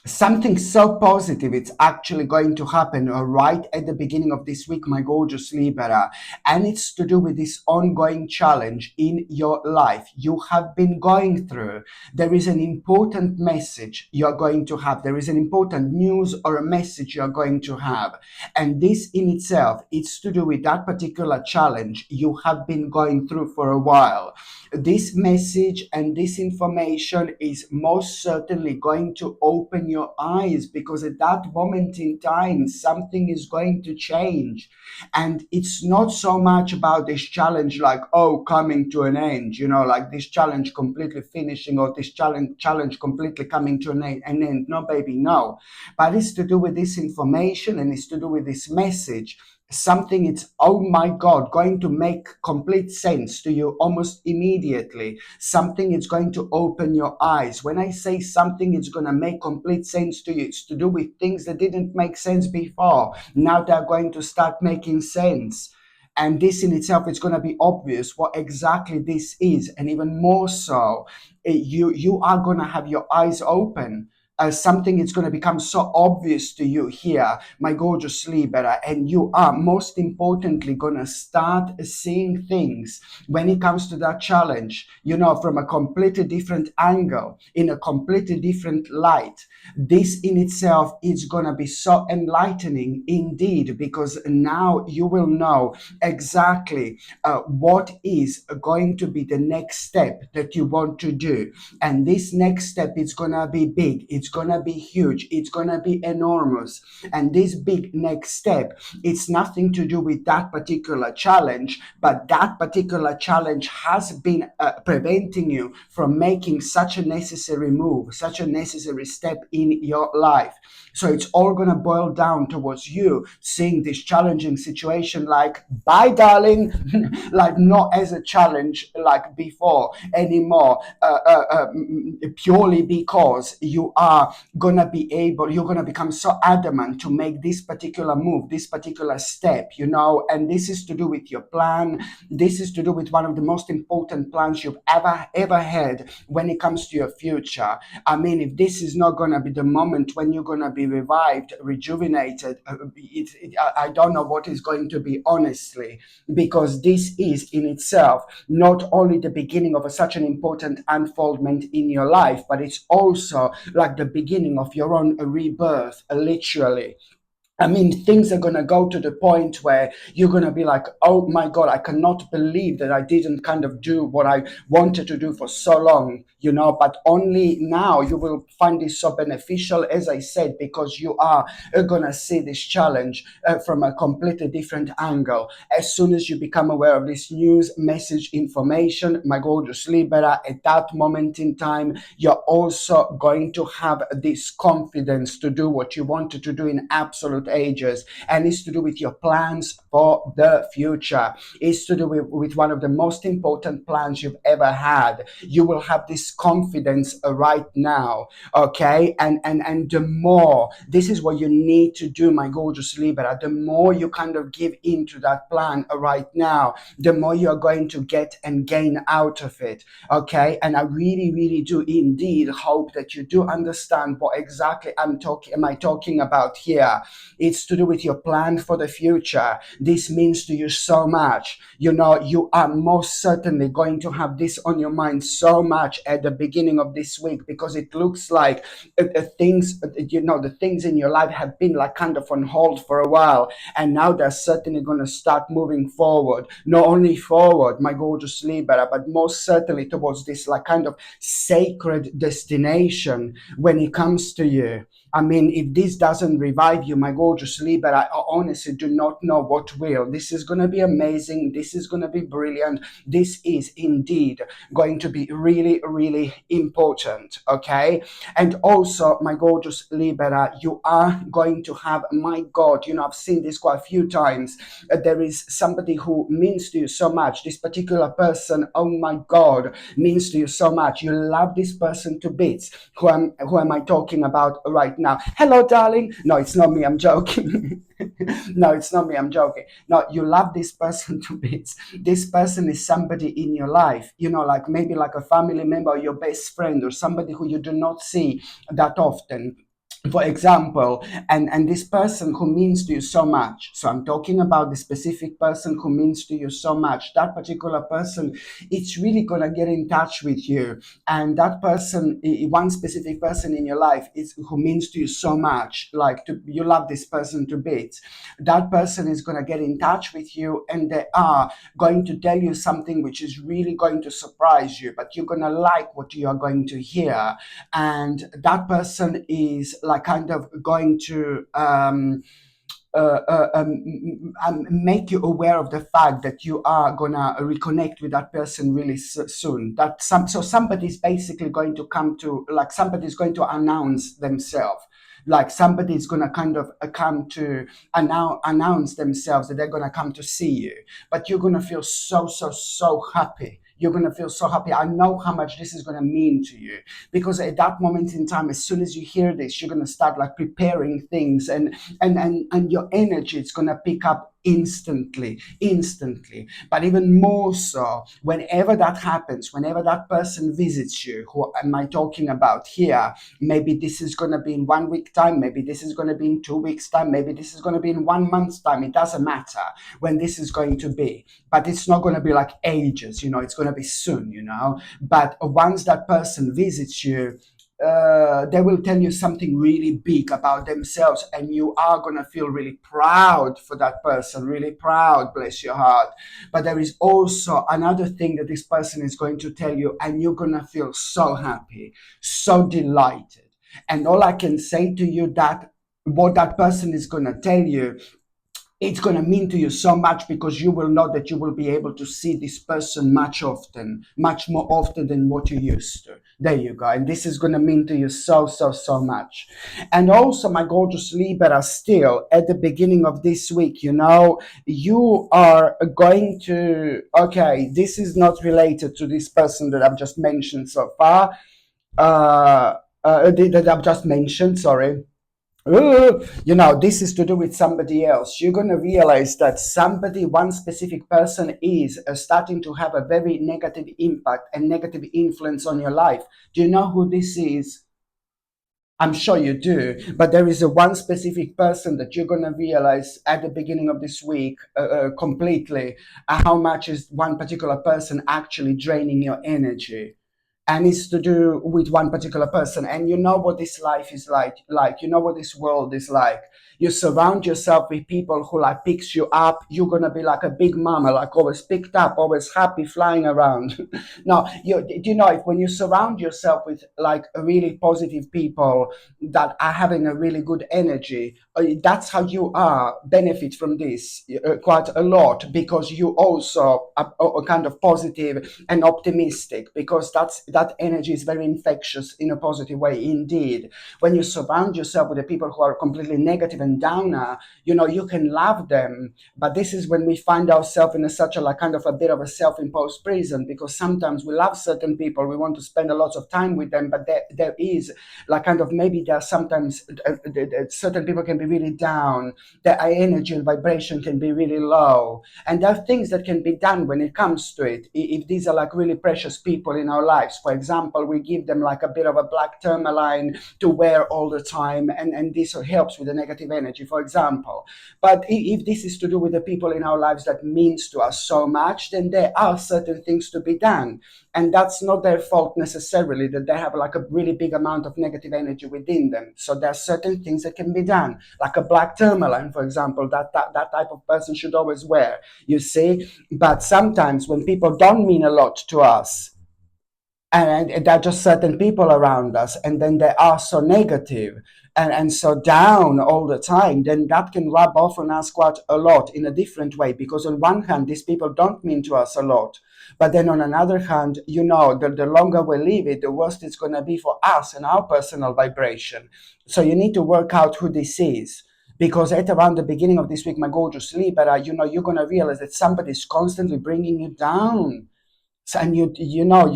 something so positive, it's actually going to happen right at the beginning of this week, my gorgeous Libra. And it's to do with this ongoing challenge in your life you have been going through. There is an important message you're going to have. There is an important news or a message you're going to have. And this in itself, it's to do with that particular challenge you have been going through for a while. This message and this information is most certainly going to open your eyes, because at that moment in time, something is going to change. And it's not so much about this challenge like, oh, coming to an end, like this challenge completely finishing, or this challenge completely coming to an end. No, baby, no. But it's to do with this information, and it's to do with this message. Something, it's, oh my god, going to make complete sense to you almost immediately. Something is going to open your eyes. When I say something is going to make complete sense to you, it's to do with things that didn't make sense before. Now they're going to start making sense. And this in itself, it's going to be obvious what exactly this is. And even more so, you are going to have your eyes open. Something is going to become so obvious to you here, my gorgeous Libra, and you are most importantly going to start seeing things when it comes to that challenge, from a completely different angle, in a completely different light. This in itself is going to be so enlightening indeed, because now you will know exactly what is going to be the next step that you want to do. And this next step is gonna be big, it's gonna be huge, it's gonna be enormous. And this big next step, it's nothing to do with that particular challenge, but that particular challenge has been preventing you from making such a necessary move, such a necessary step in your life. So it's all going to boil down towards you seeing this challenging situation like, bye, darling, like not as a challenge like before anymore, purely because you are going to be able, you're going to become so adamant to make this particular move, this particular step, and this is to do with your plan. This is to do with one of the most important plans you've ever had when it comes to your future. I mean, if this is not going to be the moment when you're going to be revived, rejuvenated, I don't know what is going to be, honestly, because this is in itself not only the beginning of such an important unfoldment in your life, but it's also like the beginning of your own rebirth, literally. I mean, things are going to go to the point where you're going to be like, oh my God, I cannot believe that I didn't kind of do what I wanted to do for so long, but only now you will find this so beneficial, as I said, because you are going to see this challenge from a completely different angle. As soon as you become aware of this news, message, information, my gorgeous Libra, at that moment in time, you're also going to have this confidence to do what you wanted to do in absolute ages. And it's to do with your plans for the future. It's to do with one of the most important plans you've ever had. You will have this confidence right now, okay? And the more, this is what you need to do, my gorgeous Libra, the more you kind of give into that plan right now, the more you're going to get and gain out of it, okay? And I really, really do indeed hope that you do understand what exactly am I talking about here. It's to do with your plan for the future. This means to you so much. You are most certainly going to have this on your mind so much at the beginning of this week, because it looks like the things in your life have been like kind of on hold for a while, and now they're certainly going to start moving forward. Not only forward, my gorgeous Libra, but most certainly towards this like kind of sacred destination when it comes to you. I mean, if this doesn't revive you, my gorgeous Libra, I honestly do not know what will. This is going to be amazing. This is going to be brilliant. This is indeed going to be really, really important, okay? And also, my gorgeous Libra, you are going to have, my God, I've seen this quite a few times. There is somebody who means to you so much. This particular person, oh my God, means to you so much. You love this person to bits. Who am I talking about right now? Hello, darling. No, it's not me. I'm joking. No, it's not me. I'm joking. No, you love this person to bits. This person is somebody in your life, like maybe like a family member or your best friend, or somebody who you do not see that often. For example, and this person who means to you so much, so I'm talking about the specific person who means to you so much, that particular person, it's really gonna get in touch with you. And that person, one specific person in your life is who means to you so much, like you love this person to bits, that person is gonna get in touch with you, and they are going to tell you something which is really going to surprise you, but you're gonna like what you are going to hear. And that person is like kind of going to make you aware of the fact that you are gonna reconnect with that person really soon. That so somebody's basically going to come to, like somebody's going to announce themselves, like somebody's gonna kind of come to announce themselves that they're gonna come to see you, but you're gonna feel so happy. You're gonna feel so happy. I know how much this is gonna mean to you, because at that moment in time, as soon as you hear this, you're gonna start like preparing things, and your energy is going to pick up instantly. But even more so, whenever that happens, whenever that person visits you, who am I talking about here? Maybe this is going to be in 1 week time, maybe this is going to be in 2 weeks time, maybe this is going to be in 1 month's time. It doesn't matter when this is going to be, but it's not going to be like ages, it's going to be soon, but once that person visits you, they will tell you something really big about themselves, and you are going to feel really proud for that person, really proud, bless your heart. But there is also another thing that this person is going to tell you, and you're going to feel so happy, so delighted. And all I can say to you, that what that person is going to tell you, it's going to mean to you so much, because you will know that you will be able to see this person much more often than what you used to. There you go. And this is going to mean to you so much. And also, my gorgeous Libra, still at the beginning of this week, you are going to, okay, this is not related to this person that I've just mentioned so far, that I've just mentioned, sorry. This is to do with somebody else. You're going to realize that one specific person is starting to have a very negative impact and negative influence on your life. Do you know who this is? I'm sure you do, but there is a one specific person that you're going to realize at the beginning of this week completely how much is one particular person actually draining your energy, and it's to do with one particular person. And you know what this life is like, you know what this world is like. You surround yourself with people who like picks you up, you're gonna be like a big mama, like always picked up, always happy, flying around. Now, do you know, if when you surround yourself with like really positive people that are having a really good energy, that's how you are benefit from this quite a lot, because you also are kind of positive and optimistic, because that energy is very infectious in a positive way indeed. When you surround yourself with the people who are completely negative and downer, you can love them, but this is when we find ourselves in such a like kind of a bit of a self-imposed prison, because sometimes we love certain people, we want to spend a lot of time with them, but there is like kind of, maybe there are sometimes certain people can be really down, their energy and vibration can be really low, and there are things that can be done when it comes to it. If these are like really precious people in our lives, for example, we give them like a bit of a black tourmaline to wear all the time, and this helps with the negative energy, for example. But if this is to do with the people in our lives that means to us so much, then there are certain things to be done, and that's not their fault necessarily that they have like a really big amount of negative energy within them. So there are certain things that can be done, like a black tourmaline, for example, that type of person should always wear, you see. But sometimes when people don't mean a lot to us, and there are just certain people around us, and then they are so negative and so down all the time, then that can rub off on us quite a lot in a different way, because on one hand these people don't mean to us a lot, but then on another hand, the longer we leave it, the worse it's going to be for us and our personal vibration. So you need to work out who this is, because at around the beginning of this week, my gorgeous Libra, you're going to realize that somebody's constantly bringing you down. So, and you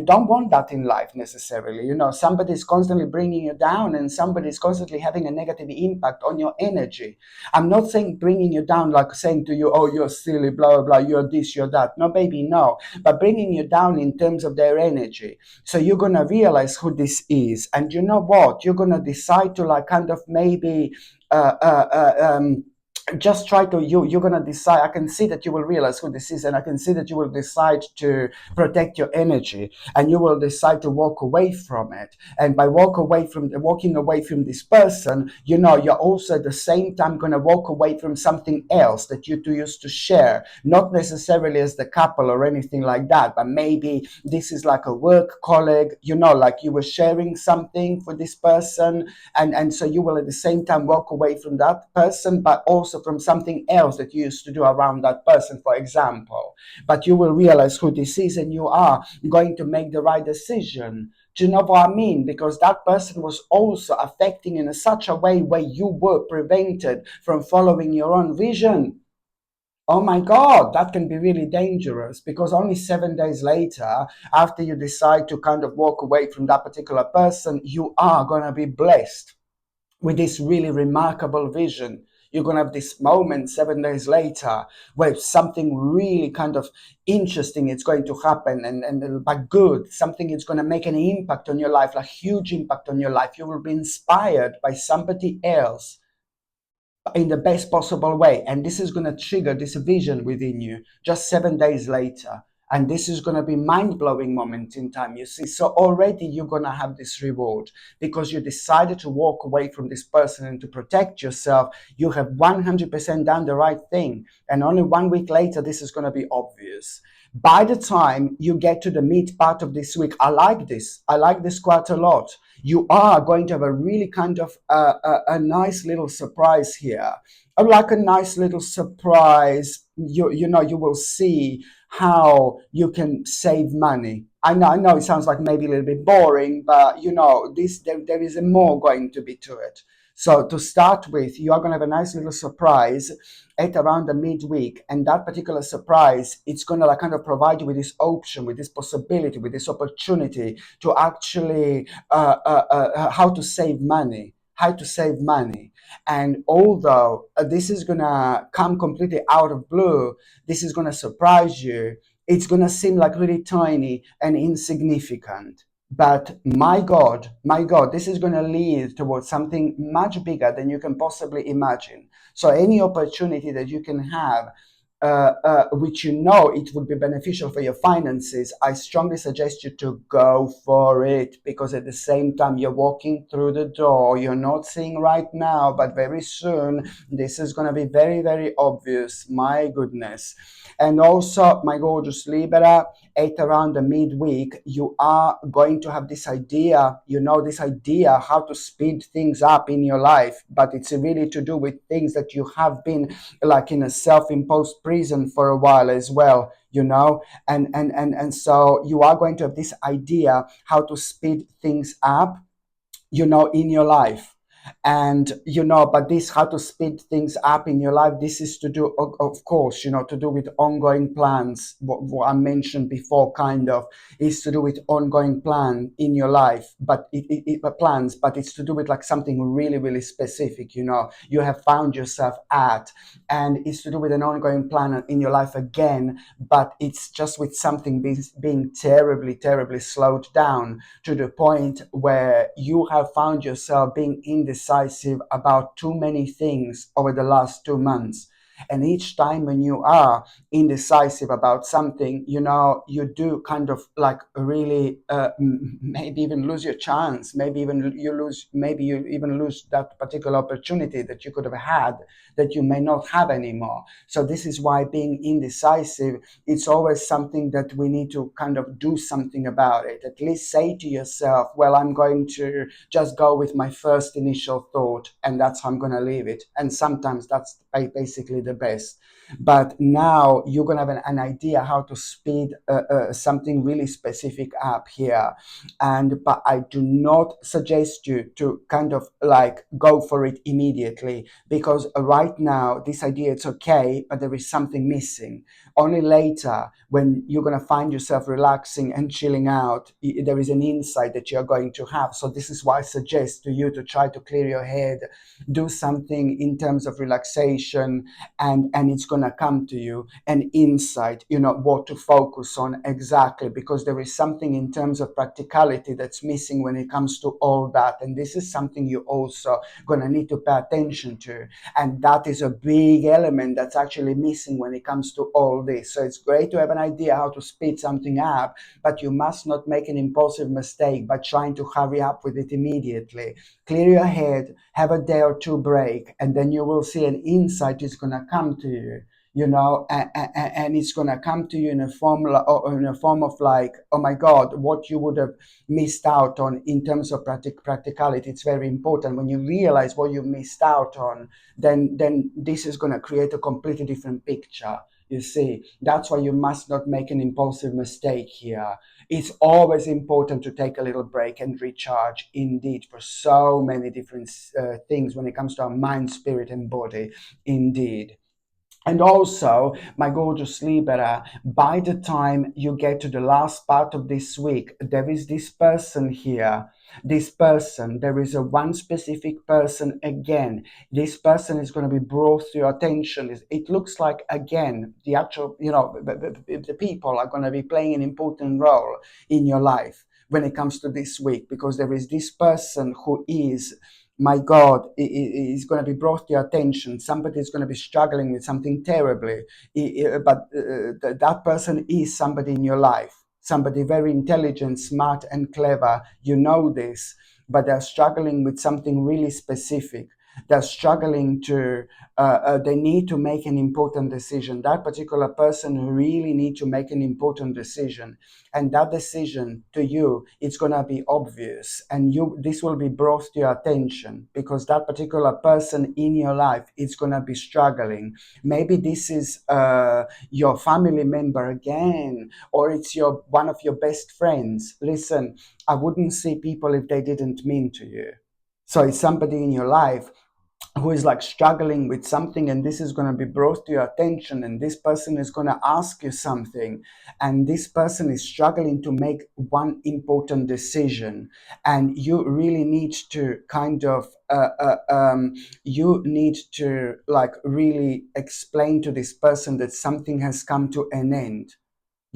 don't want that in life necessarily. Somebody's constantly bringing you down, and somebody's constantly having a negative impact on your energy. I'm not saying bringing you down like saying to you, oh, you're silly, blah blah blah, you're this, you're that. No, baby, no. But bringing you down in terms of their energy. So you're gonna realize who this is, and you know what? You're gonna decide to like kind of maybe. Uh, uh, uh, um, just try to you're gonna decide. I can see that you will realize who this is, and I can see that you will decide to protect your energy, and you will decide to walk away from it. And by walking away from this person, you're also at the same time going to walk away from something else that you two used to share, not necessarily as the couple or anything like that, but maybe this is like a work colleague, like you were sharing something for this person, and so you will at the same time walk away from that person, but also from something else that you used to do around that person, for example. But you will realize who this is, and you are going to make the right decision. Do you know what I mean? Because that person was also affecting in such a way where you were prevented from following your own vision. Oh my God, that can be really dangerous, because only 7 days later, after you decide to kind of walk away from that particular person, you are going to be blessed with this really remarkable vision. You're going to have this moment 7 days later where something really kind of interesting is going to happen, and but good, something is going to make an impact on your life, a huge impact on your life. You will be inspired by somebody else in the best possible way. And this is going to trigger this vision within you just 7 days later. And this is going to be mind-blowing moment in time, you see. So already you're going to have this reward because you decided to walk away from this person and to protect yourself. You have 100% done the right thing. And only 1 week later, this is going to be obvious. By the time you get to the mid part of this week, I like this. I like this quite a lot. You are going to have a really kind of a nice little surprise here. Like a nice little surprise. You will see how you can save money. I know it sounds like maybe a little bit boring, but there is a more going to be to it. So to start with, you are going to have a nice little surprise at around the midweek, and that particular surprise, it's going to like kind of provide you with this option, with this possibility, with this opportunity to actually how to save money, and although this is gonna come completely out of blue, this is gonna surprise you. It's gonna seem like really tiny and insignificant, but my god, this is gonna lead towards something much bigger than you can possibly imagine. So any opportunity that you can have, which it would be beneficial for your finances, I strongly suggest you to go for it, because at the same time you're walking through the door. You're not seeing right now, but very soon this is going to be very, very obvious. My goodness. And also, my gorgeous Libra, at around the midweek, you are going to have this idea, this idea how to speed things up in your life, but it's really to do with things that you have been like in a self-imposed prison for a while as well, and so you are going to have this idea how to speed things up, in your life. And but this how to speed things up in your life, this is to do, of course, to do with ongoing plans. What I mentioned before kind of is to do with ongoing plan in your life, but plans, but it's to do with like something really, really specific, you have found yourself at, and it's to do with an ongoing plan in your life again, but it's just with something being terribly, terribly slowed down to the point where you have found yourself being indecisive about too many things over the last 2 months. And each time when you are indecisive about something, you do kind of like really maybe even lose your chance. Maybe you even lose that particular opportunity that you could have had that you may not have anymore. So this is why being indecisive, it's always something that we need to kind of do something about it. At least say to yourself, well, I'm going to just go with my first initial thought, and that's how I'm going to leave it. And sometimes that's basically the best. But now you're going to have an idea how to speed something really specific up here. But I do not suggest you to kind of like go for it immediately, because right now this idea, it's okay, but there is something missing. Only later, when you're going to find yourself relaxing and chilling out, there is an insight that you're going to have. So this is why I suggest to you to try to clear your head, do something in terms of relaxation, and it's going to come to you an insight, what to focus on exactly, because there is something in terms of practicality that's missing when it comes to all that. And this is something you also going to need to pay attention to. And that is a big element that's actually missing when it comes to all this. So it's great to have an idea how to speed something up, but you must not make an impulsive mistake by trying to hurry up with it immediately. Clear your head, have a day or two break, and then you will see an insight is going to come to you. And it's going to come to you in a form, or in a form of like, oh my God, what you would have missed out on in terms of practicality. It's very important. When you realize what you missed out on, then this is going to create a completely different picture. You see, that's why you must not make an impulsive mistake here. It's always important to take a little break and recharge, indeed, for so many different things when it comes to our mind, spirit, and body, indeed. And also, my gorgeous Libra, by the time you get to the last part of this week, there is this person here. This person, there is a one specific person again. This person is going to be brought to your attention. It looks like, again, the actual, the people are going to be playing an important role in your life when it comes to this week, because there is this person who is, my God, is going to be brought to your attention. Somebody is going to be struggling with something terribly, but that person is somebody in your life, somebody very intelligent, smart, and clever. You know this, but they're struggling with something really specific. They're struggling to, they need to make an important decision. That particular person really need to make an important decision. And that decision to you, it's going to be obvious, and this will be brought to your attention, because that particular person in your life is going to be struggling. Maybe this is your family member again, or it's one of your best friends. Listen, I wouldn't see people if they didn't mean to you. So it's somebody in your life who is like struggling with something, and this is going to be brought to your attention, and this person is going to ask you something, and this person is struggling to make one important decision, and you really need to kind of you need to like really explain to this person that something has come to an end.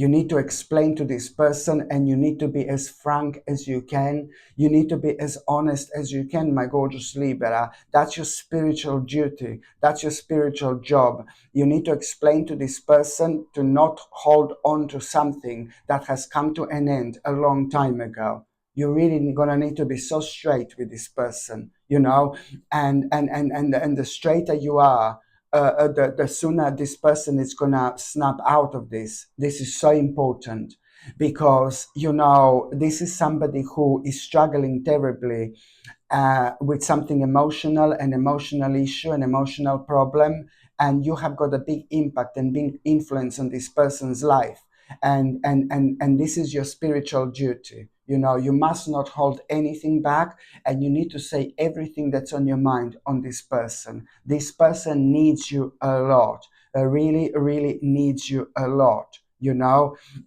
You need to explain to this person, and you need to be as frank as you can. You need to be as honest as you can, my gorgeous Libra. That's your spiritual duty. That's your spiritual job. You need to explain to this person to not hold on to something that has come to an end a long time ago. You're really gonna need to be so straight with this person, and the straighter you are, the sooner this person is gonna snap out of this. This is so important, because this is somebody who is struggling terribly with something emotional, an emotional issue, an emotional problem, and you have got a big impact and big influence on this person's life. And this is your spiritual duty. You must not hold anything back, and you need to say everything that's on your mind on this person. This person needs you a lot, really, really needs you a lot.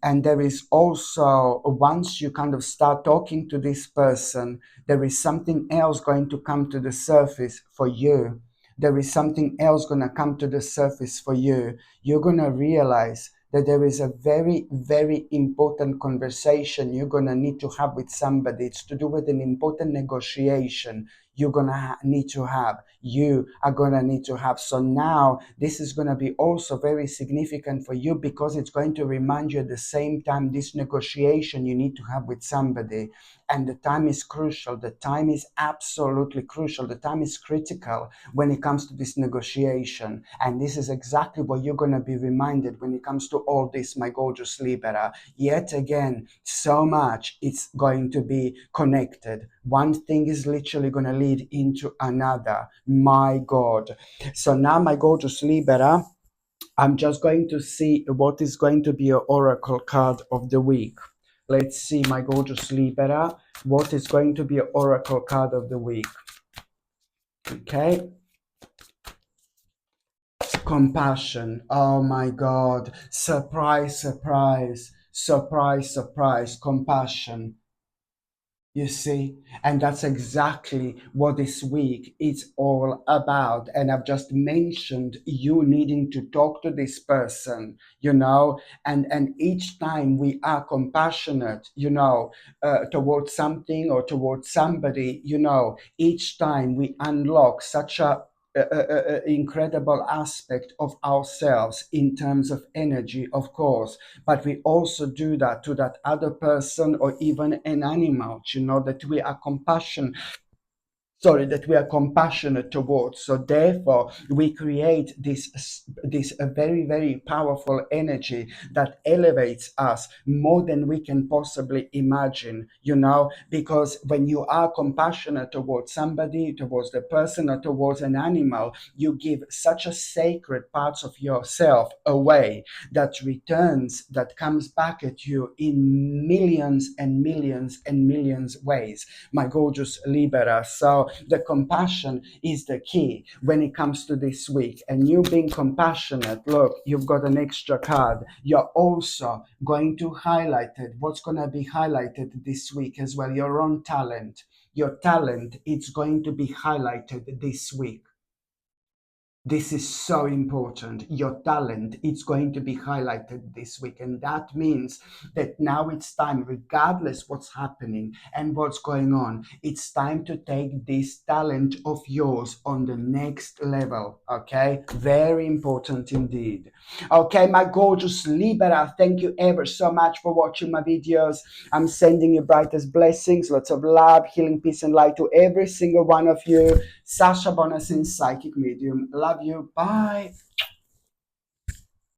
And there is also, once you kind of start talking to this person, there is something else going to come to the surface for you. There is something else going to come to the surface for you. You're going to realize that there is a very, very important conversation you're going to need to have with somebody. It's to do with an important negotiation you're going to need to have. You are going to need to have. So now this is going to be also very significant for you, because it's going to remind you at the same time this negotiation you need to have with somebody. And the time is crucial. The time is absolutely crucial. The time is critical when it comes to this negotiation. And this is exactly what you're going to be reminded when it comes to all this, my gorgeous Libra. Yet again, so much it's going to be connected. One thing is literally going to lead into another. My God. So now, my gorgeous Libra, I'm just going to see what is going to be your oracle card of the week. Let's see, my gorgeous Libra, what is going to be your oracle card of the week. Okay. Compassion. Oh my God. Surprise, surprise, surprise, surprise. Compassion. You see, and that's exactly what this week is all about. And I've just mentioned you needing to talk to this person, and each time we are compassionate, towards something or towards somebody, each time we unlock such a incredible aspect of ourselves in terms of energy, of course, but we also do that to that other person or even an animal, that we are compassionate towards. So therefore we create this a very, very powerful energy that elevates us more than we can possibly imagine, because when you are compassionate towards somebody, towards the person, or towards an animal, you give such a sacred parts of yourself away that comes back at you in millions and millions and millions ways, my gorgeous Libera. So the compassion is the key when it comes to this week. And you being compassionate, look, you've got an extra card. You're also going to highlight it. What's going to be highlighted this week as well? Your own talent. Your talent is going to be highlighted this week. This is so important. Your talent is going to be highlighted this week. And that means that now it's time, regardless what's happening and what's going on, it's time to take this talent of yours on the next level. Okay? Very important indeed. Okay, my gorgeous Libera, thank you ever so much for watching my videos. I'm sending you brightest blessings, lots of love, healing, peace, and light to every single one of you. Sasha Bonasin, Psychic Medium. Love you. Bye.